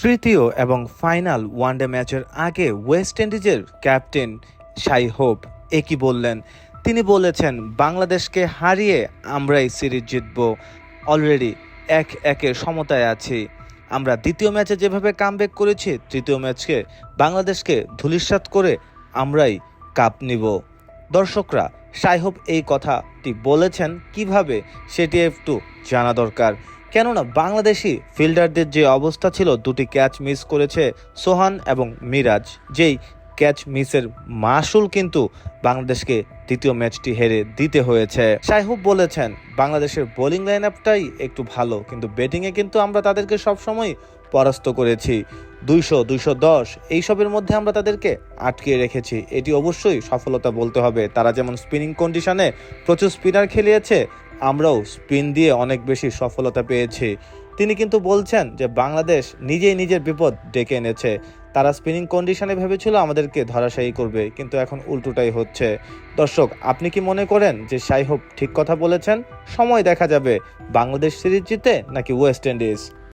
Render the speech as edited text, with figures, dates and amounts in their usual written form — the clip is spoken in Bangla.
তৃতীয় এবং ফাইনাল ওয়ানডে ম্যাচের আগে ওয়েস্ট ইন্ডিজের ক্যাপ্টেন শাই হোপ একই বললেন। তিনি বলেছেন, বাংলাদেশকে হারিয়ে আমরাই সিরিজ জিতব। অলরেডি 1-1 সমতায় আছি। আমরা দ্বিতীয় ম্যাচে যেভাবে কামব্যাক করেছি, তৃতীয় ম্যাচকে বাংলাদেশকে ধূলিসাৎ করে আমরাই কাপ নিব। দর্শকরা, শাই হোপ এই কথাটি বলেছেন কিভাবে সেটি একটু জানা দরকার। কেননা বাংলাদেশি ফিল্ডারদের যে অবস্থা ছিল, দুটি ক্যাচ মিস করেছে সোহান এবং মিরাজ, যেই ক্যাচ মিসের মাসুল কিন্তু বাংলাদেশকে দ্বিতীয় ম্যাচটি হেরে দিতে হয়েছে। শাই হোপ বলেছেন, বাংলাদেশের বোলিং লাইন আপটাই একটু ভালো, কিন্তু ব্যাটিংয়ে কিন্তু আমরা তাদেরকে সবসময় পরাস্ত করেছি। 200-210 এইসবের মধ্যে আমরা তাদেরকে আটকে রেখেছি। এটি অবশ্যই সফলতা বলতে হবে। তারা যেমন স্পিনিং কন্ডিশনে প্রচুর স্পিনার খেলিয়েছে, আমরাও স্পিন দিয়ে অনেক বেশি সফলতা পেয়েছি। তিনি কিন্তু বলছেন যে বাংলাদেশ নিজেই নিজের বিপদ ডেকে এনেছে। তারা স্পিনিং কন্ডিশনে ভেবেছিল আমাদেরকে ধরাশায়ী করবে, কিন্তু এখন উল্টোটাই হচ্ছে। দর্শক, আপনি কি মনে করেন যে শাই হোপ ঠিক কথা বলেছেন? সময় দেখা যাবে বাংলাদেশ সিরিজ জিতে নাকি ওয়েস্ট ইন্ডিজ।